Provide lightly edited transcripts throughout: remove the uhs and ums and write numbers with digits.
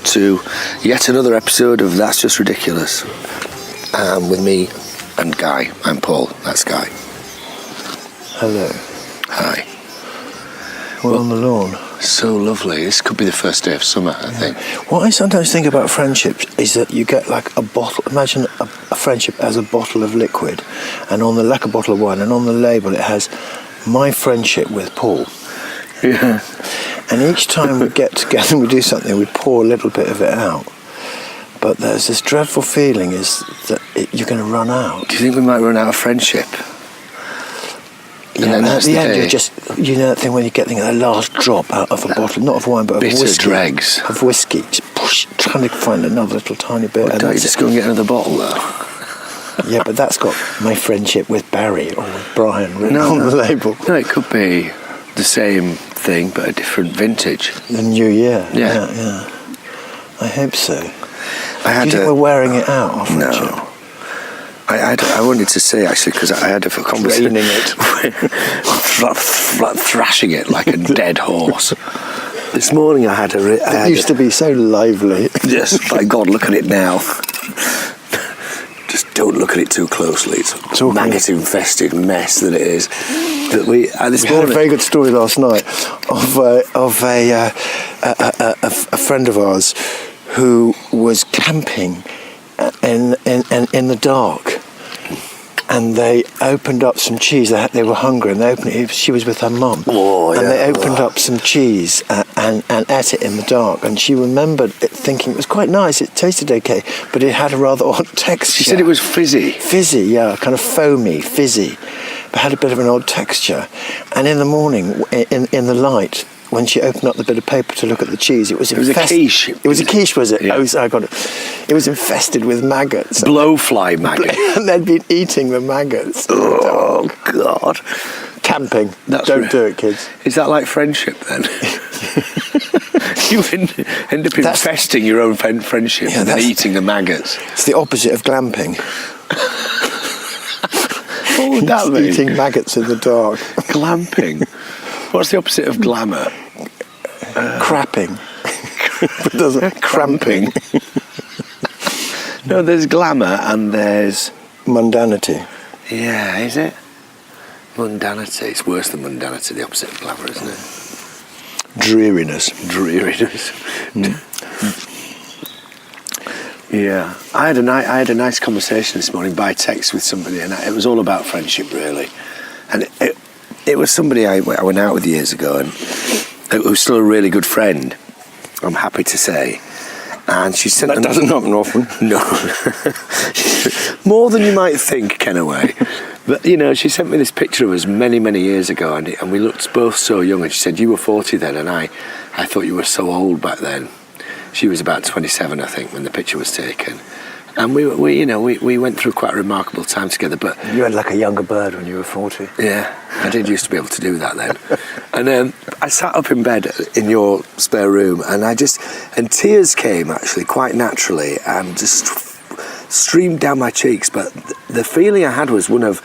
to yet another episode of That's Just Ridiculous. With me and Guy. I'm Paul, that's Guy. Hello. Hi. We're on the lawn. So lovely. This could be the first day of summer, I think. What I sometimes think about friendships is that you get like a bottle. Imagine a friendship as a bottle of liquid, and on the like a bottle of wine, and on the label it has "My friendship with Paul." Yeah. And each time we get together and we do something, we pour a little bit of it out. But there's this dreadful feeling is that you're going to run out. Do you think we might run out of friendship? Yeah, and at the end, you're just, you know that thing when you get the last drop out of a bottle, not of wine, but of whiskey. Dregs. Of whiskey. Just push, trying to find another little tiny bit. Well, don't you just go and get another bottle, though? Yeah, but that's got "My friendship with Barry" or with Brian written on the label. No, it could be the same thing, but a different vintage. The new year. Yeah. I hope so. Do you think we're wearing it out, our friendship? No. I wanted to say, actually, because I had a conversation. Draining it. Thrashing it like a dead horse. This morning I had a... It used to be so lively. Yes, my God, look at it now. Just don't look at it too closely. It's a maggot-infested mess that it is. That we had a very good story last night of a friend of ours who was camping in the dark, and they opened up some cheese. They were hungry, and she was with her mum, and they opened up some cheese and ate it in the dark. And she remembered it, thinking it was quite nice. It tasted okay, but it had a rather odd texture. She said it was fizzy. Fizzy, yeah, kind of foamy, fizzy, but had a bit of an odd texture. And in the morning, in the light, when she opened up the bit of paper to look at the cheese, it was a quiche. It was a quiche, was it? Yeah. I got it. It was infested with maggots. Blowfly maggots. And they'd been eating the maggots. Oh, God. Camping. Don't do it, kids. Is that like friendship, then? You end up infesting your own friendship and then eating the maggots. It's the opposite of glamping. What would that mean? Eating maggots in the dark. Glamping. What's the opposite of glamour? Crapping. But doesn't Cramping. No, there's glamour and there's... mundanity. Yeah, is it? Mundanity. It's worse than mundanity, the opposite of glamour, isn't it? Dreariness. Yeah. I had a nice conversation this morning by text with somebody, and it was all about friendship, really. And it was somebody I went out with years ago, and it was still a really good friend, I'm happy to say. And she said... That doesn't happen often. No. More than you might think, Kenaway. But, you know, she sent me this picture of us many, many years ago, and we looked both so young, and she said, you were 40 then, and I thought you were so old back then. She was about 27, I think, when the picture was taken. And we went through quite a remarkable time together. But you had like a younger bird when you were 40. Yeah, I did used to be able to do that then. And I sat up in bed in your spare room, and tears came actually quite naturally and just streamed down my cheeks. But the feeling I had was one of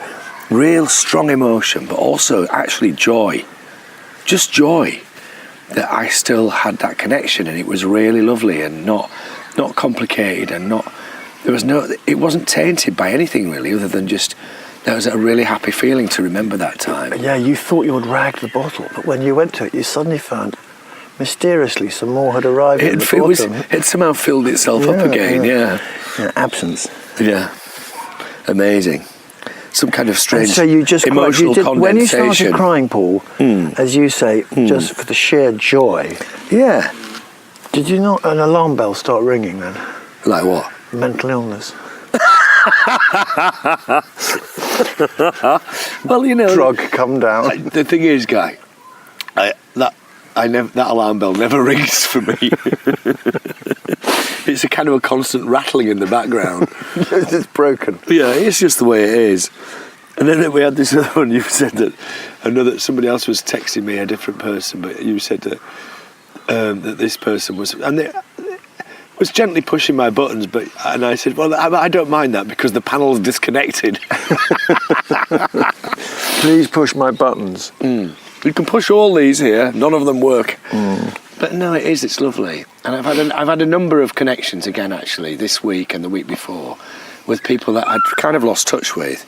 real strong emotion, but also actually joy, just joy that I still had that connection, and it was really lovely and not complicated and not. It wasn't tainted by anything really, other than just, there was a really happy feeling to remember that time. Yeah, you thought you had ragged the bottle, but when you went to it, you suddenly found, mysteriously, some more had arrived at the bottom. It somehow filled itself up again, yeah. Absence. Yeah. Amazing. Some kind of strange so you just emotional condensation. When you started crying, Paul, as you say, just for the sheer joy. Yeah. Did you not, an alarm bell start ringing then? Like what? Mental illness. Well, you know, drug come down. The thing is, Guy, that alarm bell never rings for me. It's a kind of a constant rattling in the background. It's broken. Yeah, it's just the way it is. And then we had this other one. You said that I know that somebody else was texting me, a different person, but you said that this person was, and they was gently pushing my buttons, and I said, well, I don't mind that because the panel's disconnected. Please push my buttons. You can push all these here, none of them work. But no, it's lovely. And I've had a number of connections again, actually, this week and the week before, with people that I'd kind of lost touch with,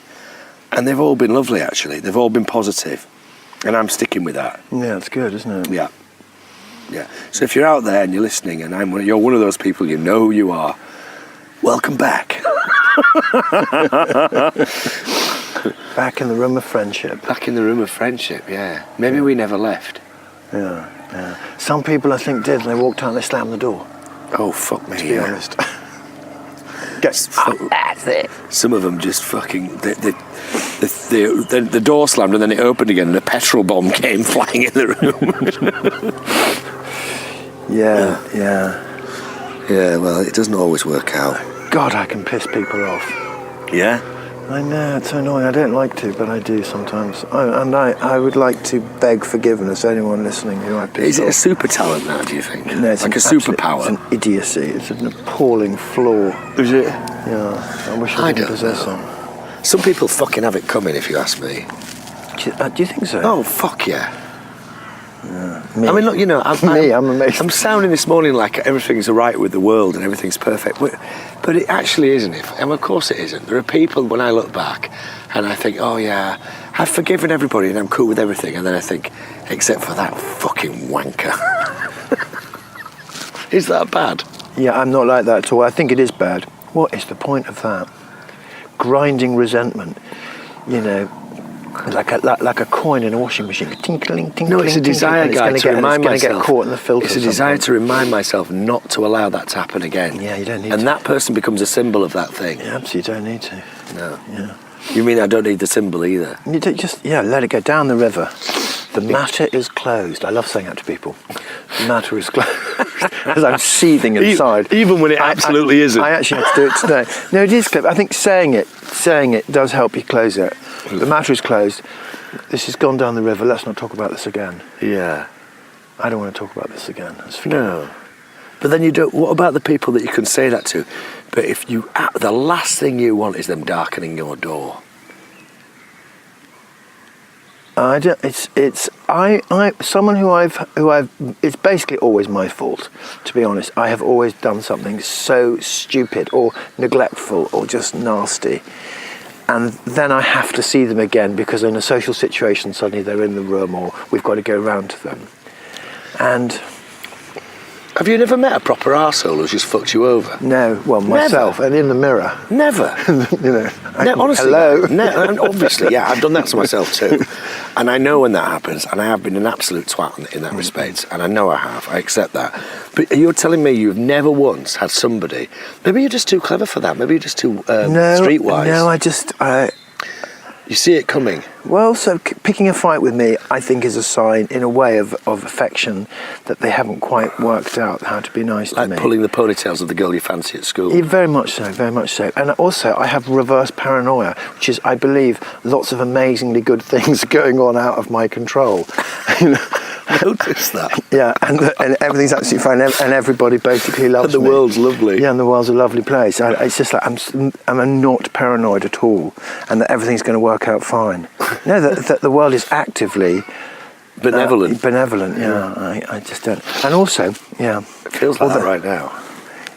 and they've all been lovely, actually. They've all been positive, and I'm sticking with that. Yeah, it's good, isn't it? Yeah. Yeah. So if you're out there and you're listening, and you're one of those people, you know who you are. Welcome back. Back in the room of friendship. Back in the room of friendship. Yeah. Maybe we never left. Yeah. Some people, I think, did. And they walked out and they slammed the door. Oh, fuck me. To be honest. That's it. Some of them just fucking... The door slammed and then it opened again and a petrol bomb came flying in the room. Yeah. Yeah, well, it doesn't always work out. God, I can piss people off. Yeah? I know, it's so annoying. I don't like to, but I do sometimes. I would like to beg forgiveness, anyone listening who I piss off. Is it a super talent now, do you think? No, it's like a superpower? It's an idiocy. It's an appalling flaw. Is it? Yeah, I wish I didn't possess them. Some people fucking have it coming, if you ask me. Do you think so? Oh, fuck yeah. Me. I mean, look, you know, I'm amazed. I'm sounding this morning like everything's all right with the world and everything's perfect, but it actually isn't. And of course it isn't. There are people, when I look back, and I think, oh yeah, I've forgiven everybody and I'm cool with everything, and then I think, except for that fucking wanker. Is that bad? Yeah, I'm not like that at all. I think it is bad. What is the point of that? Grinding resentment, you know. Like a coin in a washing machine. Tinkling, tinkling. No, it's a desire, guy, to remind myself. It's going to get caught in the filter. It's a desire to remind myself not to allow that to happen again. Yeah, you don't need to. And to. that person becomes a symbol of that thing. Yeah, absolutely, you don't need to. No. Yeah. You mean I don't need the symbol either? You don't let it go down the river. The matter is closed. I love saying that to people. The matter is closed. As I'm seething inside. Even when it absolutely isn't. I actually had to do it today. No, it is clever. I think saying it does help you close it. The matter is closed. This has gone down the river. Let's not talk about this again. Yeah. I don't want to talk about this again. No. But then you don't... What about the people that you can say that to? But if you... The last thing you want is them darkening your door. I don't, someone who I've it's basically always my fault, to be honest. I have always done something so stupid or neglectful or just nasty, and then I have to see them again because in a social situation suddenly they're in the room or we've got to go round to them. And have you never met a proper arsehole who's just fucked you over? No, well, myself. Never. And in the mirror. Never. You know. Honestly. Hello. No, and obviously, yeah, I've done that to myself too. And I know when that happens, and I have been an absolute twat in that respect, and I know I have, I accept that. But you're telling me you've never once had somebody, maybe you're just too clever for that, maybe you're just too streetwise. No, you see it coming. Well, so picking a fight with me, I think, is a sign, in a way, of affection that they haven't quite worked out how to be nice to me. Like pulling the ponytails of the girl you fancy at school. Yeah, very much so, very much so. And also, I have reverse paranoia, which is, I believe, lots of amazingly good things going on out of my control. I noticed that. Yeah, and everything's absolutely fine, and everybody basically loves me. And the world's lovely. Yeah, and the world's a lovely place. It's just like I'm not paranoid at all, and that everything's going to work out fine. No, that the world is actively benevolent. Benevolent, yeah. I just don't. And also, yeah, it feels like that right now.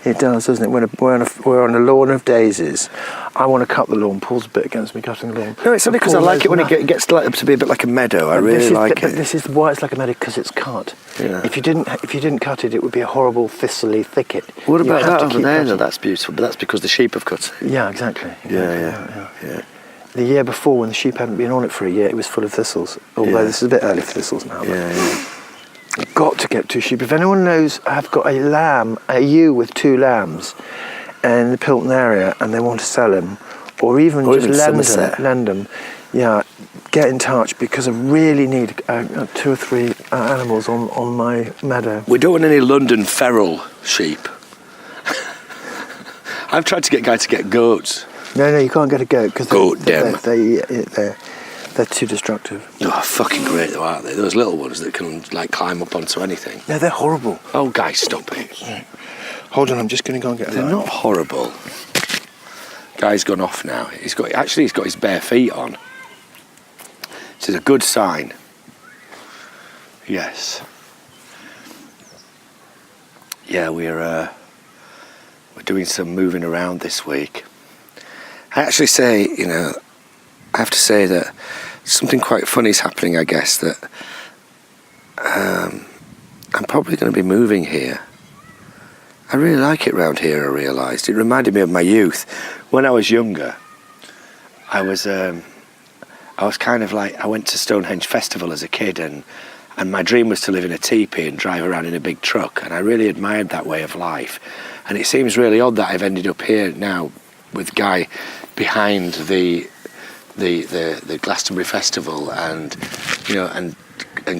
It does, doesn't it? We're on a lawn of daisies. I want to cut the lawn. Paul's a bit against me cutting the lawn. No, it's only because I like it when it gets to be a bit like a meadow. I really like it. This is why it's like a meadow, because it's cut. Yeah. If you didn't cut it, it would be a horrible thistly thicket. What about that over there? Though? That's beautiful, but that's because the sheep have cut it. Yeah, exactly. Yeah. The year before, when the sheep hadn't been on it for a year, it was full of thistles. Although this is a bit early for thistles now. Yeah. I've got to get 2 sheep. If anyone knows, I've got a ewe with 2 lambs in the Pilton area, and they want to sell them, or even lend them. Yeah, get in touch, because I really need 2 or 3 animals on my meadow. We don't want any London feral sheep. I've tried to get Guy to get goats. No, you can't get a goat because they're too destructive. Oh, fucking great though, aren't they? Those little ones that can like climb up onto anything. No, they're horrible. Oh, Guy, stop it. Right. Hold on, I'm just going to go and get a They're not horrible. Guy's gone off now. He's got his bare feet on. Which is a good sign. Yes. Yeah, we're doing some moving around this week. I actually say, I have to say that something quite funny is happening, I guess, that I'm probably going to be moving here. I really like it round here, I realised. It reminded me of my youth. When I was younger, I was kind of like, I went to Stonehenge Festival as a kid, and my dream was to live in a teepee and drive around in a big truck, and I really admired that way of life. And it seems really odd that I've ended up here now with Guy behind the Glastonbury Festival, and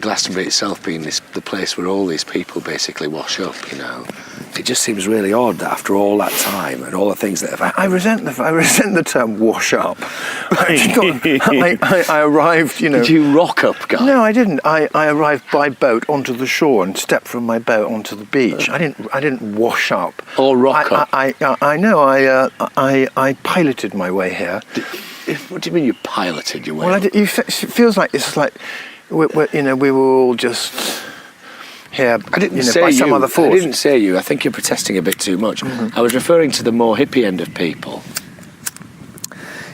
Glastonbury itself being the place where all these people basically wash up. It just seems really odd that after all that time and all the things that have happened. I resent the term "wash up." I arrived. Did you rock up, Guy? No, I didn't. I arrived by boat onto the shore and stepped from my boat onto the beach. I didn't wash up or rock up. I know. I piloted my way here. What do you mean you piloted your way? Well, it feels like it's like we were all just here. I didn't say by some other force. I didn't say you. I think you're protesting a bit too much. Mm-hmm. I was referring to the more hippie end of people.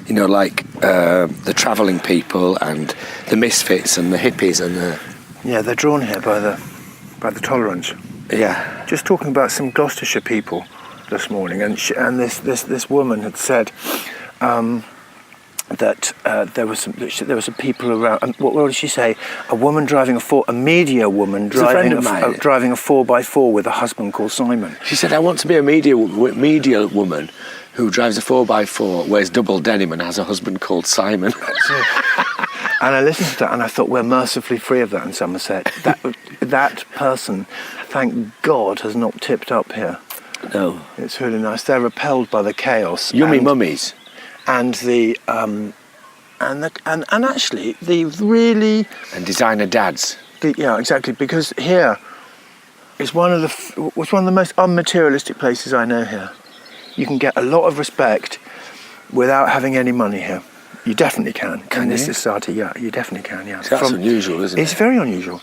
Like the travelling people and the misfits and the hippies and the. Yeah, they're drawn here by the tolerance. Yeah. Just talking about some Gloucestershire people this morning, and this woman had said. That there was some people around. And what did she say? A woman driving a media woman driving a 4x4 with a husband called Simon. She said, "I want to be a media woman who drives a 4x4, wears double denim, and has a husband called Simon." That's it. And I listened to that, and I thought we're mercifully free of that in Somerset. That person, thank God, has not tipped up here. No, it's really nice. They're repelled by the chaos. Yummy mummies. And the actually the really and designer dads. Yeah, exactly. Because here is one of the most unmaterialistic places I know. Here, you can get a lot of respect without having any money here. You definitely can. In this society, yeah, you definitely can. Yeah, so that's unusual, isn't it? It's very unusual.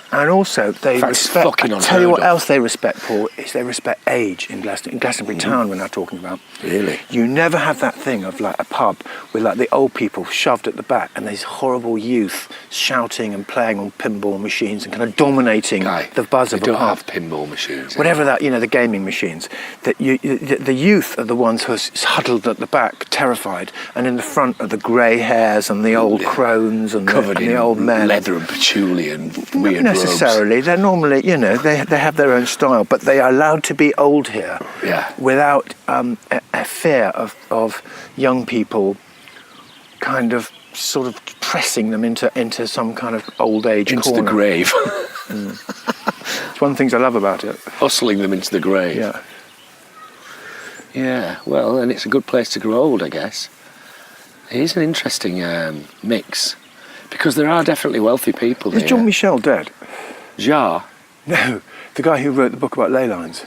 And also, they respect. I tell you what else they respect, Paul, is they respect age in Glastonbury Town. We're now talking about. Really? You never have that thing of like a pub with like the old people shoved at the back and these horrible youth shouting and playing on pinball machines and kind of dominating the buzz of a pub. They don't have pinball machines. Whatever that, the gaming machines. That the youth are the ones who are huddled at the back, terrified, and in the front are the grey hairs and the old crones and the old men. Leather and patchouli and weird robes. Necessarily, they're normally, they have their own style, but they are allowed to be old here, without a fear of young people, kind of sort of pressing them into some kind of old age into corner. The grave. It's one of the things I love about it. Hustling them into the grave. Yeah. Yeah. Well, and it's a good place to grow old, I guess. It is an interesting mix. Because there are definitely wealthy people there. Is Jean Michel dead? Jar? No, the guy who wrote the book about ley lines.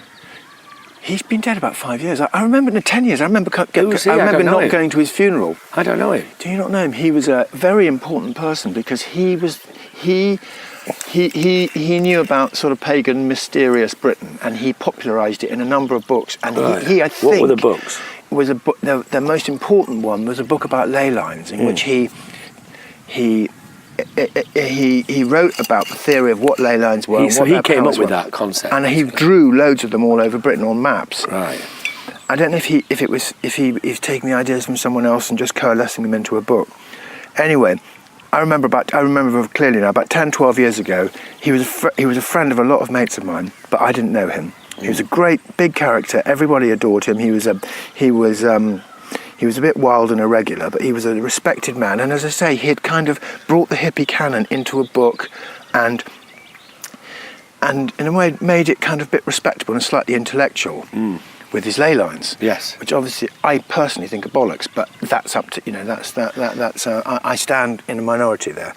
He's been dead about 5 years. I remember 10 years. I remember not going to his funeral. I don't know him. Do you not know him? He was a very important person because he knew about sort of pagan, mysterious Britain, and he popularised it in a number of books. And he I think, what were the books? Was a book. The most important one was a book about ley lines, in which he wrote about the theory of what ley lines were. So he came up with that concept, and he drew loads of them all over Britain on maps. Right. I don't know if he's taking the ideas from someone else and just coalescing them into a book. Anyway, I remember clearly now. About 10, 12 years ago, he was a friend of a lot of mates of mine, but I didn't know him. He was a great big character. Everybody adored him. He was a bit wild and irregular, but he was a respected man. And as I say, he had kind of brought the hippie canon into a book and in a way made it kind of a bit respectable and slightly intellectual with his ley lines. Yes. Which obviously I personally think are bollocks, but that's up to, I stand in a minority there.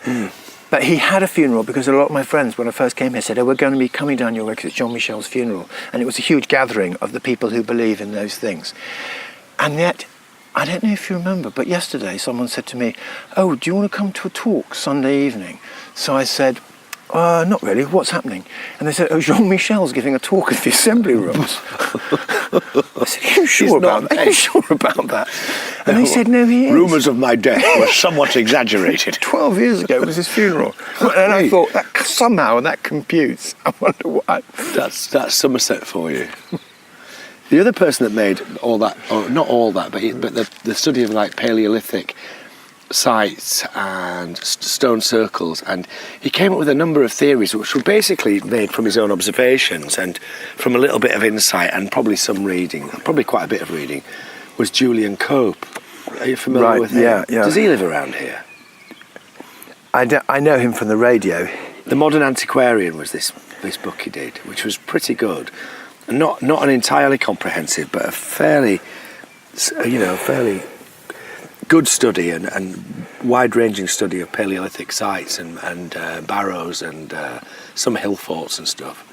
But he had a funeral because a lot of my friends, when I first came here, said, we're going to be coming down your way because it's Jean Michel's funeral. And it was a huge gathering of the people who believe in those things. And yet, I don't know if you remember, but yesterday someone said to me, do you want to come to a talk Sunday evening? So I said, not really. What's happening? And they said, oh, Jean-Michel's giving a talk at the assembly rooms. I said, are you sure about that? Are you sure about that? And they said, no, he is. Rumours of my death were somewhat exaggerated. 12 years ago was his funeral. And I thought, that somehow that computes. I wonder why. That's Somerset for you. The other person that made all that, or not all that, but the study of like Paleolithic sites and stone circles, and he came up with a number of theories which were basically made from his own observations and from a little bit of insight and probably some reading, probably quite a bit of reading, was Julian Cope. Are you familiar with him? Yeah. Does he live around here? I know him from the radio. The Modern Antiquarian was this book he did, which was pretty good. Not an entirely comprehensive, but a fairly good study and wide-ranging study of Paleolithic sites and barrows and some hill forts and stuff.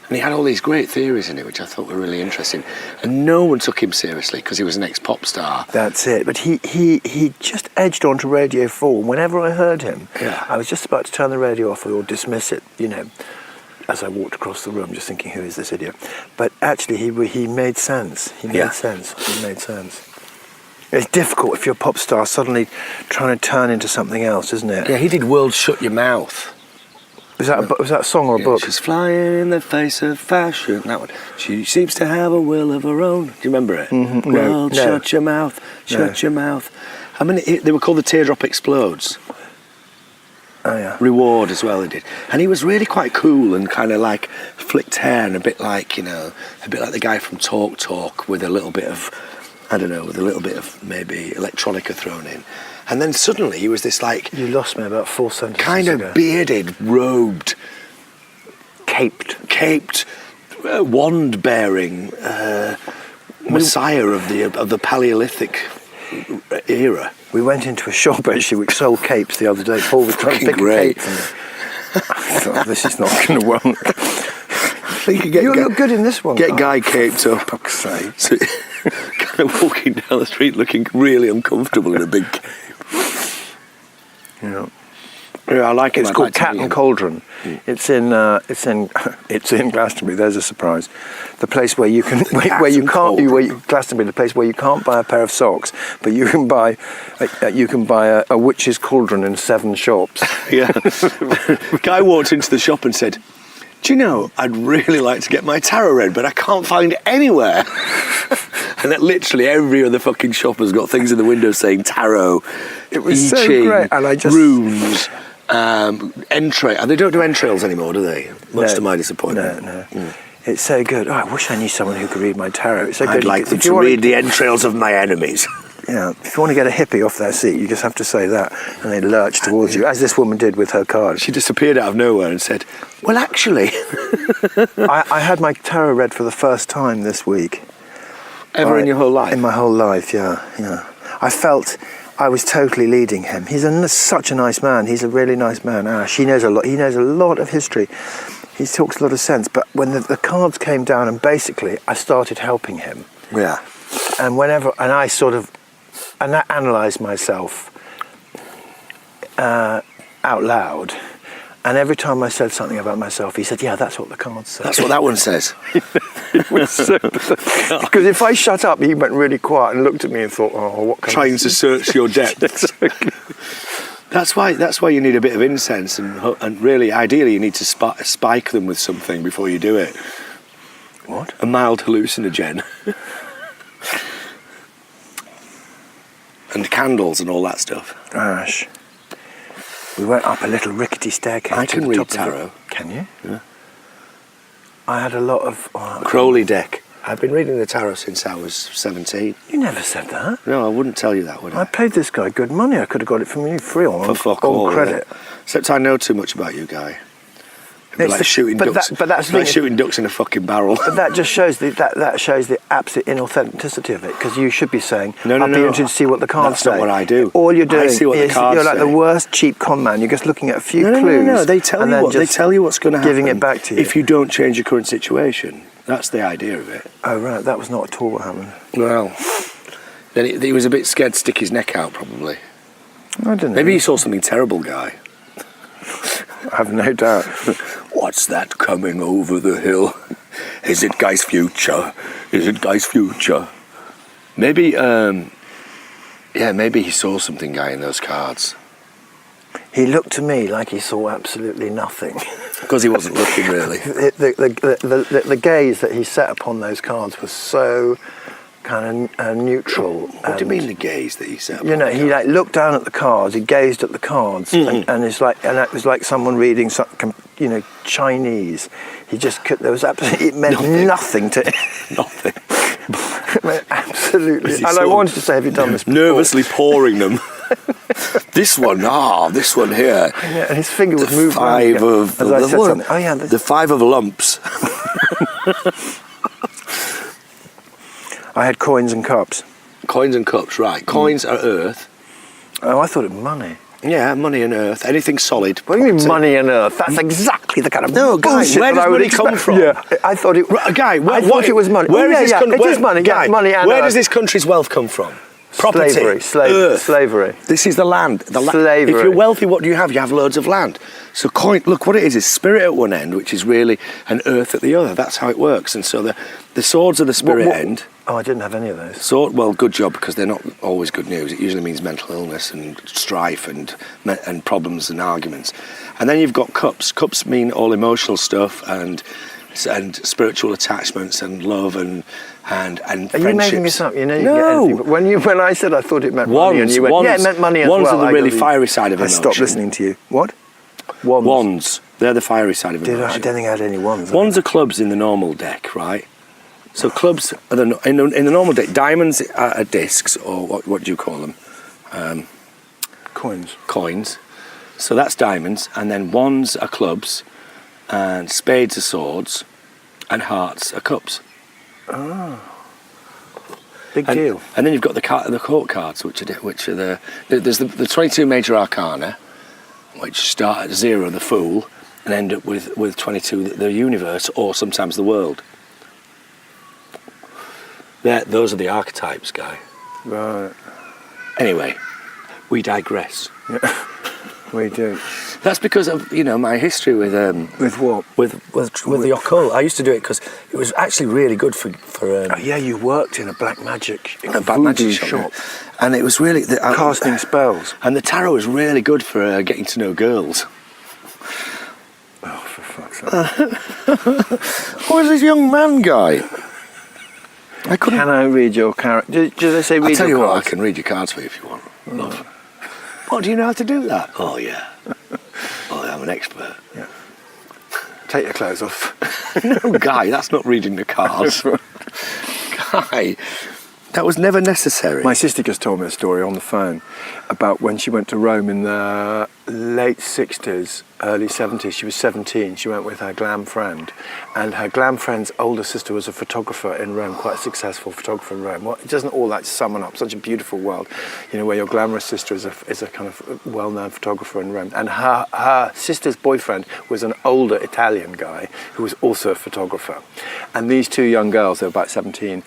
And he had all these great theories in it, which I thought were really interesting. And no one took him seriously because he was an ex-pop star. That's it. But he just edged onto Radio 4. Whenever I heard him, I was just about to turn the radio off or dismiss it, as I walked across the room, just thinking, who is this idiot? But actually, he made sense. He made sense. It's difficult if you're a pop star suddenly trying to turn into something else, isn't it? Yeah, he did World Shut Your Mouth. Was that a song or a book? She's flying in the face of fashion. That one. She seems to have a will of her own. Do you remember it? Mm-hmm. World, shut your mouth, shut your mouth. I mean, they were called the Teardrop Explodes. Oh, yeah. Reward as well, he did. And he was really quite cool and kind of like flicked hair and a bit like the guy from Talk Talk with a little bit of, maybe electronica thrown in. And then suddenly he was this like... You lost me about 4 sentences kind of ago. bearded, robed, caped, wand-bearing messiah of the Paleolithic era. We went into a shop actually which sold capes the other day. Paul was trying to pick a cape from me. I thought, this is not going to work. You look good in this one. Get Guy caped up. Fuck's sake. So, kind of walking down the street looking really uncomfortable in a big cape. Yeah, I like it. It's called Cat and Cauldron. It's in Glastonbury. There's a surprise. The place where you can Glastonbury, the place where you can't buy a pair of socks, but you can buy a witch's cauldron in 7 shops. Yeah. Guy walked into the shop and said, "Do you know, I'd really like to get my tarot read, but I can't find it anywhere." And that literally every other fucking shop has got things in the window saying tarot, it was I so Ching, great, and I just runes, entrails. And they don't do entrails anymore, do they? Much to my disappointment. No. It's so good. Oh, I wish I knew someone who could read my tarot. It's so I'd good. like them to read the entrails of my enemies. Yeah, if you want to get a hippie off their seat, you just have to say that, and they lurch towards you, as this woman did with her card. She disappeared out of nowhere and said, "Well, actually..." I had my tarot read for the first time this week. Ever in your whole life? In my whole life, yeah. I felt I was totally leading him. He's such a nice man. He's a really nice man. Ash, he knows a lot. He knows a lot of history. He talks a lot of sense. But when the cards came down, and basically I started helping him. Yeah. And I analysed myself out loud. And every time I said something about myself, he said, "Yeah, that's what the cards say." That's what that one says. Because if I shut up, he went really quiet and looked at me and thought, "Oh, what?" Trying to search your depths. Exactly. That's why you need a bit of incense and really, ideally, you need to spike them with something before you do it. What? A mild hallucinogen. And candles and all that stuff. Ash. We went up a little rickety staircase. I can to the read top tarot. Of it. Can you? Yeah. I had a lot of... Crowley deck. I've been reading the tarot since I was 17. You never said that. No, I wouldn't tell you that, would I? I paid this guy good money. I could have got it from you free on credit. Yeah. Except I know too much about you, Guy. It'd be like shooting ducks. That's like shooting ducks in a fucking barrel. But that just shows that shows the absolute inauthenticity of it. Because you should be saying, No. I'll be interested to see what the cards say. That's not what I do. All you're doing I see what the is cards you're like say. the worst cheap con man. You're just looking at a few clues. No. They tell you what's going to happen. Giving it back to you. If you don't change your current situation. That's the idea of it. Oh, right. That was not at all what happened. Well, then he was a bit scared to stick his neck out, probably. I don't know. Maybe he saw something terrible, Guy. I've no doubt. What's that coming over the hill? Is it Guy's future? Is it Guy's future? Maybe, maybe he saw something, Guy, in those cards. He looked to me like he saw absolutely nothing. Because he wasn't looking, really. The gaze that he set upon those cards was so kind of neutral. What do you mean the gaze that he set? You know, he like looked down at the cards. He gazed at the cards, and it's like, and it was like someone reading some, Chinese. He just could. There was absolutely. It meant nothing to him. Nothing. It meant absolutely. And I wanted to say, have you done this before? Nervously pouring them. This one here. Yeah, and his finger was moving. The five of lumps. I had coins and cups. Coins and cups, right. Coins are earth. Oh, I thought it was money. Yeah, money and earth. Anything solid. What do you mean money and earth? That's exactly the kind of bullshit where does money come from? Yeah, I thought it. Guy, I thought it was money. Where is this it is money. Guy, money and where earth. does this country's wealth come from? Property. Slavery. This is the land. Slavery. If you're wealthy, what do you have? You have loads of land. So look, what it is spirit at one end, which is really an earth at the other. That's how it works. And so the swords are the spirit end. Oh, I didn't have any of those. Well, good job, because they're not always good news. It usually means mental illness and strife and problems and arguments. And then you've got cups. Cups mean all emotional stuff and spiritual attachments and love and friendships. Are you making this up? You know, no. But when I said I thought it meant money, and you went, yeah, it meant money as well. Wands are the really fiery side of emotion. I stopped listening to you. What? Wands. They're the fiery side of emotion. I don't think I had any wands. Wands are clubs in the normal deck, right? So clubs are in the normal deck. Diamonds are discs, or what do you call them? Coins. So that's diamonds, and then wands are clubs, and spades are swords, and hearts are cups. Oh, big deal. And then you've got the court cards, which are there's the 22 major arcana, which start at 0, the Fool, and end up with 22, the universe, or sometimes the world. Those are the archetypes, Guy. Right. Anyway, we digress. Yeah, we do. That's because of my history with what? With the occult. I used to do it because it was actually really good for. Oh yeah, you worked in a black magic shop, and it was really casting spells. And the tarot was really good for getting to know girls. Oh, for fuck's sake! Who is this young man, Guy? Can I read your character? Do they say read your cards? I'll tell you what, I can read your cards for you if you want. Love. What, do you know how to do that? Oh, yeah. Oh, I'm an expert. Yeah. Take your clothes off. No, Guy, that's not reading the cards. Guy, that was never necessary. My sister just told me a story on the phone about when she went to Rome in the late 60s, early 70s. She was 17. She went with her glam friend. And her glam friend's older sister was a photographer in Rome, quite a successful photographer in Rome. Well, it doesn't all that sum up such a beautiful world, where your glamorous sister is a kind of well-known photographer in Rome. And her sister's boyfriend was an older Italian guy who was also a photographer. And these two young girls, they were about 17,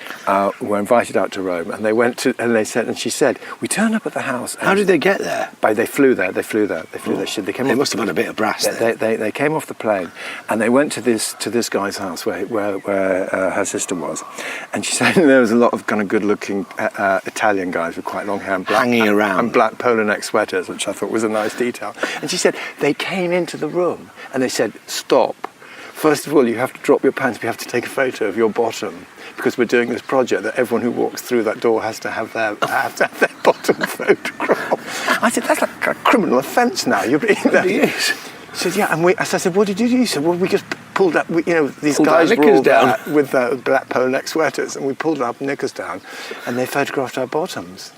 were invited out to Rome. And they went to, and she said, we turned up at the house. How did they get there? They flew there. They must have had a bit of brass there. They came off the plane and they went to this guy's house where her sister was, and she said there was a lot of kind of good-looking Italian guys with quite long hair and black, hanging around, and black polo neck sweaters, which I thought was a nice detail. And she said they came into the room and they said, "Stop! First of all, you have to drop your pants. We have to take a photo of your bottom." Because we're doing this project that everyone who walks through that door has to have their bottom photograph. I said, that's like a criminal offence now. You're being that. It is. She said, yeah, and I said, what did you do? He said, well, we just pulled up, these pulled guys were all down with black polo neck sweaters, and we pulled our knickers down, and they photographed our bottoms.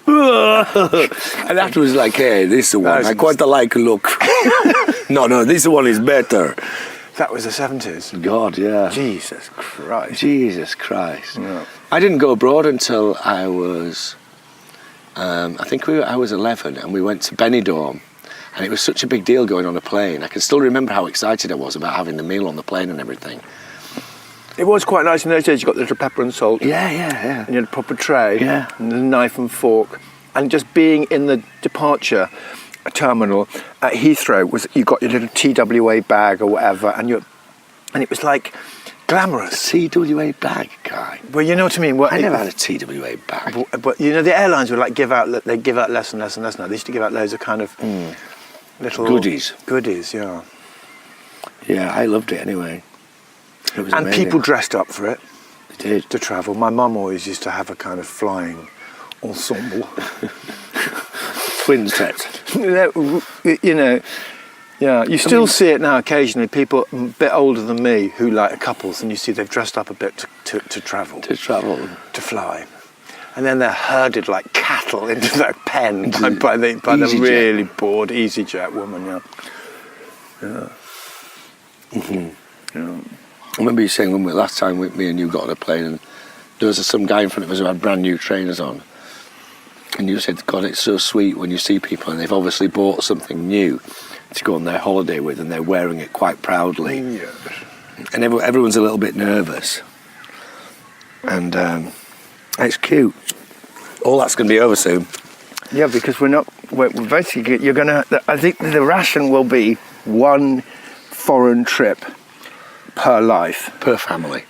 And afterwards, like, hey, this is the one. I quite like look. No, this one is better. That was the 70s. God, yeah. Jesus Christ. Yeah. I didn't go abroad until I was, I was 11, and we went to Benidorm, and it was such a big deal going on a plane. I can still remember how excited I was about having the meal on the plane and everything. It was quite nice in those days. You got the little pepper and salt. Yeah. And you had a proper tray. Yeah. And a knife and fork. And just being in the departure terminal at Heathrow was you got your little TWA bag or whatever, and it was like glamorous. TWA bag, guy. Well, you know what I mean. Well, I never had a TWA bag. But you know, the airlines would like give out less and less and less now. They used to give out loads of kind of little Goodies. Goodies, yeah. Yeah, I loved it anyway. It was And amazing. people dressed up for it. They did. To travel. My mum always used to have a kind of flying ensemble. Twin sets. You know, yeah. You still see it now occasionally. People a bit older than me who like couples, and you see they've dressed up a bit to travel. To travel. To fly. And then they're herded like cattle into their pen by the really bored EasyJet woman, yeah. Yeah. Mm-hmm. Yeah. I remember you saying last time me and you got on a plane and there was some guy in front of us who had brand new trainers on, and you said, God, it's so sweet when you see people and they've obviously bought something new to go on their holiday with and they're wearing it quite proudly. Yes. And everyone's a little bit nervous. And it's cute. All that's going to be over soon. Yeah, because we're basically, you're going to, I think the ration will be one foreign trip per life. Per family.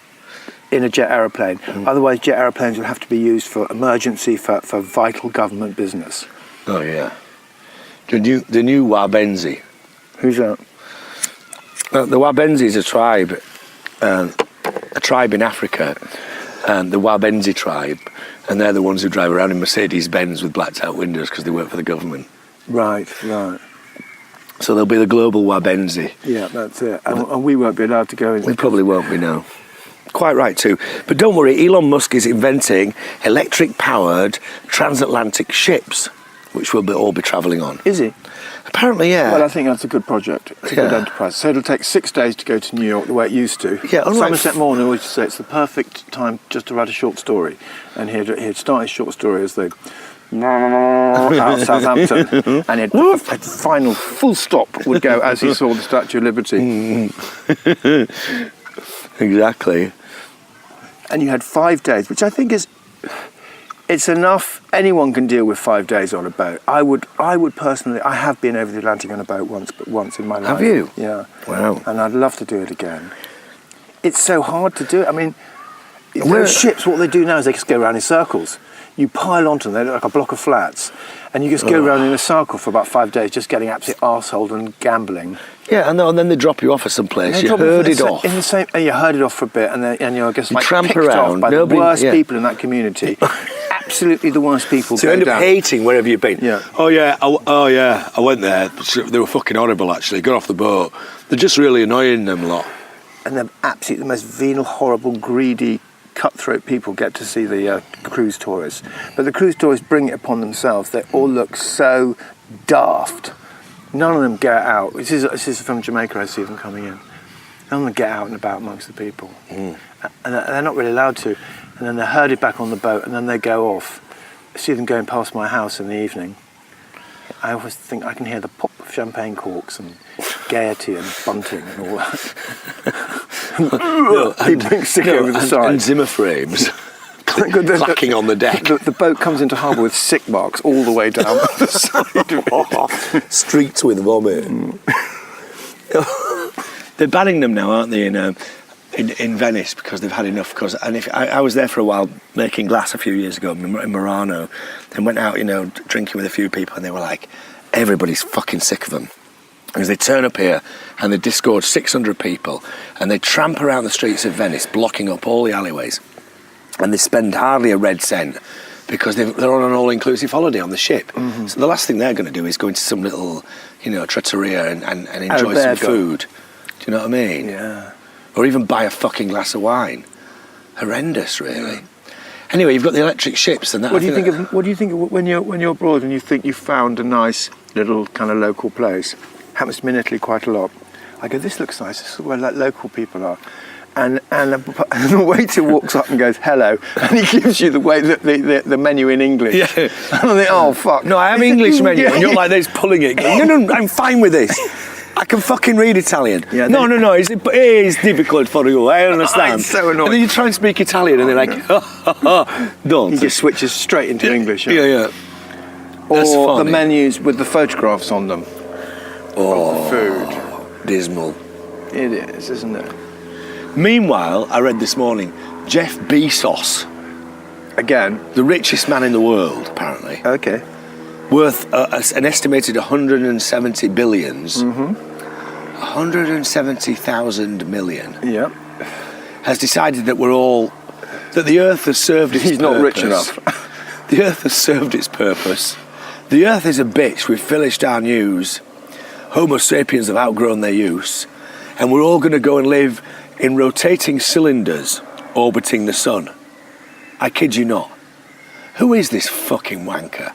In a jet aeroplane. Otherwise, jet aeroplanes will have to be used for emergency, for vital government business. Oh, yeah. The new Wabenzi. Who's that? The Wabenzi is a tribe in Africa, and the Wabenzi tribe, and they're the ones who drive around in Mercedes-Benz with blacked out windows because they work for the government. Right. So they'll be the global Wabenzi. Yeah, that's it. And we won't be allowed to go in. We probably won't be, no. Quite right too. But don't worry, Elon Musk is inventing electric-powered transatlantic ships, which we'll all be travelling on. Is he? Apparently, yeah. Well, I think that's a good project. It's a good enterprise. So it'll take 6 days to go to New York the way it used to. Yeah, unlike Somerset Maugham always say it's the perfect time just to write a short story. And he'd start his short story as the out of Southampton, and a final full stop would go as he saw the Statue of Liberty. Exactly. And you had 5 days, which I think it's enough. Anyone can deal with 5 days on a boat. I would personally. I have been over the Atlantic on a boat once in my life. Have you? Yeah. Wow. And I'd love to do it again. It's so hard to do it. I mean, those ships, what they do now is they just go around in circles. You pile onto them, they're like a block of flats, and you just go around in a circle for about 5 days, just getting absolutely arseholed and gambling. Yeah, and then they drop you off at some place. You're herded off. In the same, and you're herded off for a bit, and you're just like tramp picked around. off by the worst people in that community. Absolutely the worst people. So you end up hating wherever you've been. Yeah. Oh yeah, I went there. They were fucking horrible actually. Got off the boat. They're just really annoying, them lot. And they're absolutely the most venal, horrible, greedy, cutthroat people get to see the cruise tourists. But the cruise tourists bring it upon themselves. They all look so daft. None of them get out. This is from Jamaica. I see them coming in. None of them get out and about amongst the people. And they're not really allowed to. And then they're herded back on the boat, and then they go off. I see them going past my house in the evening. I always think I can hear the pop of champagne corks and gaiety and bunting and all that. People being sick over the side. And Zimmer frames. Clacking on the deck. The boat comes into harbour with sick marks all the way down the side of it. Streaked with vomit. They're banning them now, aren't they, in Venice, because they've had enough. I was there for a while making glass a few years ago in Murano, and went out, drinking with a few people, and they were like, everybody's fucking sick of them. Because they turn up here and they disgorge 600 people, and they tramp around the streets of Venice, blocking up all the alleyways, and they spend hardly a red cent because they're on an all-inclusive holiday on the ship. Mm-hmm. So the last thing they're going to do is go into some little, trattoria and enjoy some food. Do you know what I mean? Yeah. Or even buy a fucking glass of wine. Horrendous, really. Yeah. Anyway, you've got the electric ships and that. What do you think of when you're abroad and you think you found a nice little kind of local place? Happens to me in Italy quite a lot. I go, this looks nice. This is where local people are. And the waiter walks up and goes, hello, and he gives you the menu in English. Yeah. And I think, oh fuck. No, I have English menu, and you're like this, pulling it. No, I'm fine with this. I can fucking read Italian. Yeah, no, it's difficult for you, I understand. It's so annoying. And then you try and speak Italian, and they're like, don't. He just switches straight into English. Yeah. That's or the funny. menus with the photographs on them. Oh, Food. dismal. It is, isn't it? Meanwhile, I read this morning, Jeff Bezos, Again. the richest man in the world, apparently, Okay. worth an estimated 170 billions, 170,000 million, Yeah. has decided that that the Earth has served its He's purpose. not rich enough. The Earth has served its purpose. The Earth is a bitch. We've finished our use. Homo sapiens have outgrown their use. And we're all going to go and live in rotating cylinders orbiting the sun. I kid you not. Who is this fucking wanker?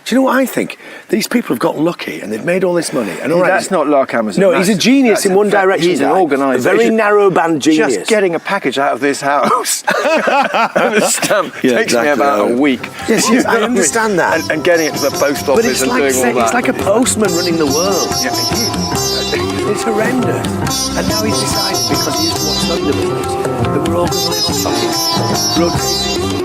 Do you know what I think? These people have got lucky and they've made all this money. And all right, That's not luck, Amazon. No, he's a genius in one direction. He's an guy. organisation. A very narrow band genius. Just getting a package out of this house and a stamp Yeah, takes me exactly. about a week. Yes, You know I what mean? understand that. And getting it to the post office But it's and like, doing all that. it's like a postman running the world. Yeah, it is. It's horrendous. And now he's decided, because he used to watch Thunderbirds, that we're all going to live on fucking rotating.